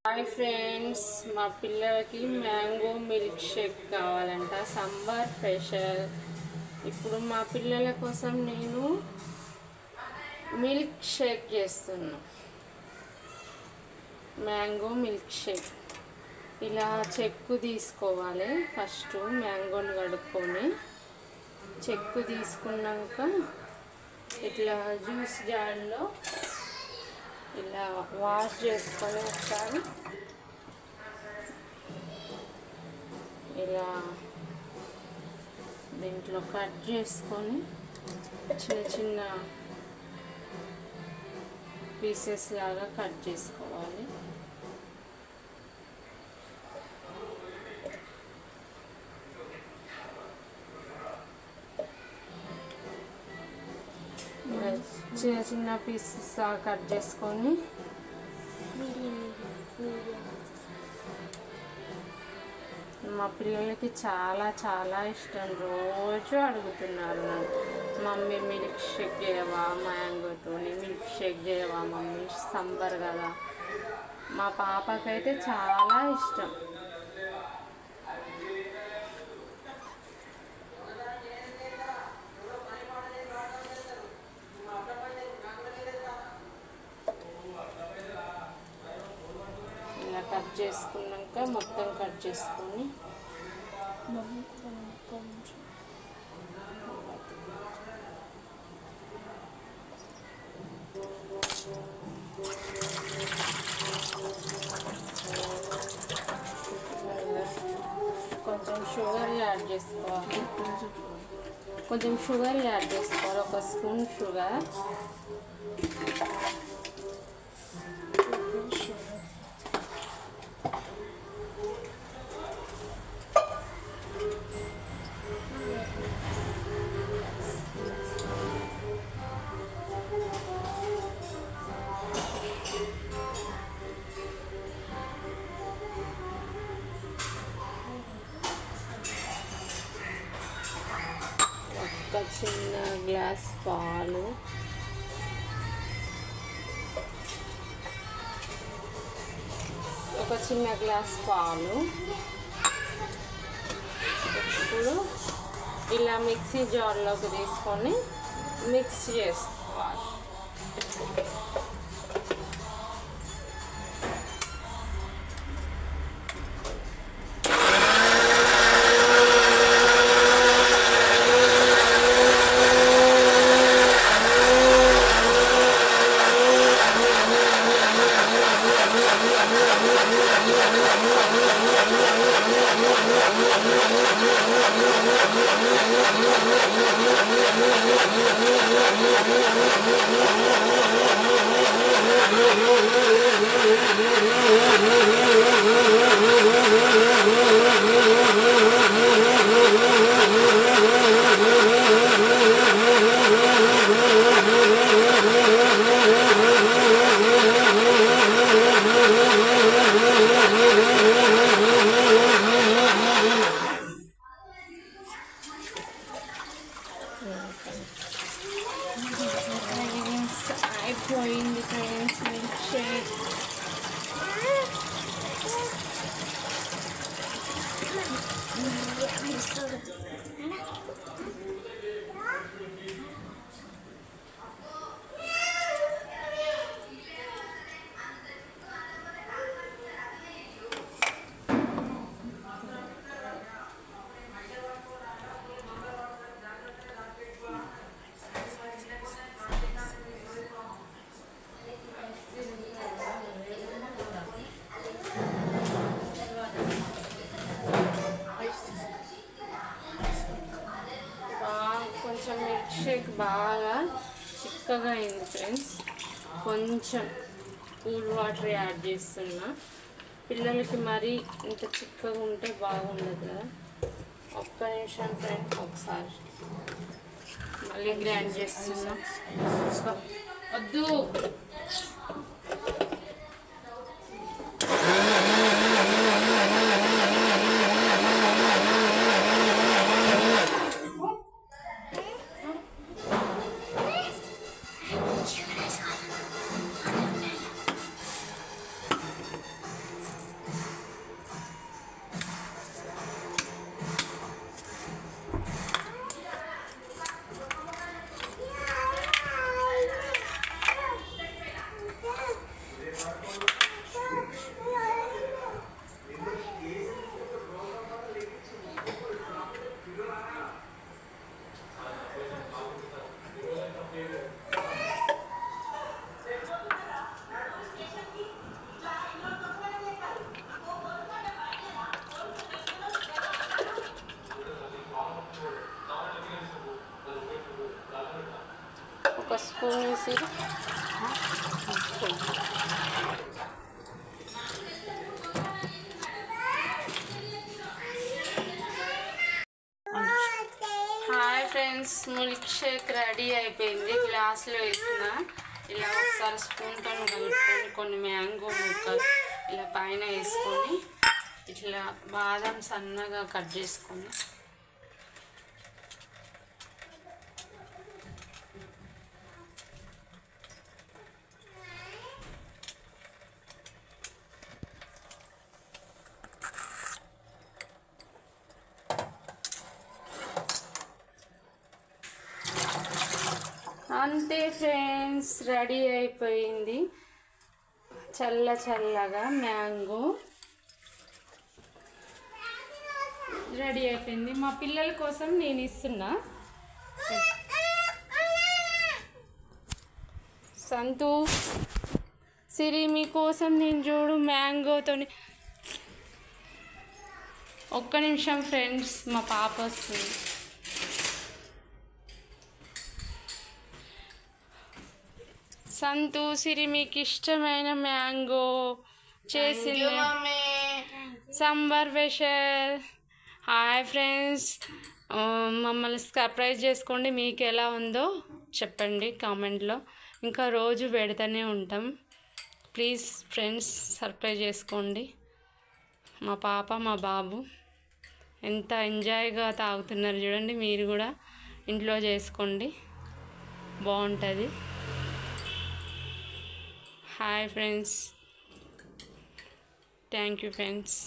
Hi friends, మా పిల్లలకి mango milk shake కావాలంట, సమ్మర్ స్పెషల్. ఇప్పుడు మా పిల్లల కోసం నేను మిల్క్ షేక్ చేస్తున్నా. మ్యాంగో మిల్క్ షేక్ ఇలా చెక్కు తీసుకోవాలి. ఫస్ట్ మ్యాంగోని కడుక్కొని చెక్కు తీసుకున్నాక ఇట్లా జ్యూస్ జార్లో ఇలా వాష్ చేసుకొని ఒకసారి ఇలా దీంట్లో కట్ చేసుకొని చిన్న చిన్న పీసెస్ లాగా కట్ చేసుకోవాలి. చిన్న చిన్న పీసెస్ కట్ చేసుకొని మా పిల్లలకి చాలా చాలా ఇష్టం. రోజు అడుగుతున్నారు నన్ను, మమ్మీ మిల్క్ షేక్ చేయవా, మ్యాంగోతోని మిల్క్ షేక్ చేయవా మమ్మీ, సమ్మర్ కదా. మా పాపకైతే చాలా ఇష్టం. కట్ చేసుకున్నాక మొత్తం కట్ చేసుకొని కొంచెం షుగర్ యాడ్ చేసుకోవాలి. ఒక స్పూన్ షుగర్. ఒక చిన్న గ్లాస్ పాలు, ఇప్పుడు ఇలా మిక్సీ జార్లోకి తీసుకొని మిక్స్ చేసుకోవాలి. అయిపోయింది ఫ్రెండ్స్ మిల్క్ షేక్. కొంచెం మిల్క్ షేక్ బాగా చిక్కగా అయింది ఫ్రెండ్స్. కొంచెం కూల్ వాటర్ యాడ్ చేస్తున్నా. పిల్లలకి మరీ ఇంత చిక్కగా ఉంటే బాగుండదు కదా. ఒక్క నిమిషం ఫ్రెండ్స్, ఒకసారి మళ్ళీ గ్రైండ్ చేస్తున్నా. వద్దు, స్పూన్ వేసి hi friends, milk shake ready అయిపోయింది. గ్లాస్లో వేసిన ఇలా ఒకసారి స్పూన్తో కలుపుకొని కొన్ని మ్యాంగో ముక్కలు ఇలా పైన వేసుకొని ఇట్లా బాదం సన్నగా కట్ చేసుకొని అంతే ఫ్రెండ్స్, రెడీ అయిపోయింది. చల్లగా మ్యాంగో రెడీ అయిపోయింది. మా పిల్లల కోసం నేను ఇస్తున్నా. సంతు, సిరి మీకోసం నేను చూడు మ్యాంగోతో. ఒక్క నిమిషం ఫ్రెండ్స్, మా పాప వస్తుంది. సంతు, సిరి మీకు ఇష్టమైన మ్యాంగో చేసింది సమ్మర్ స్పెషల్. హాయ్ ఫ్రెండ్స్, మమ్మల్ని సర్ప్రైజ్ చేసుకోండి. మీకు ఎలా ఉందో చెప్పండి కామెంట్లో. ఇంకా రోజు పెడతానే ఉంటాం. ప్లీజ్ ఫ్రెండ్స్, సర్ప్రైజ్ చేసుకోండి. మా పాప మా బాబు ఎంత ఎంజాయ్గా తాగుతున్నారు చూడండి. మీరు కూడా ఇంట్లో చేసుకోండి, బాగుంటుంది. Hi friends, thank you friends.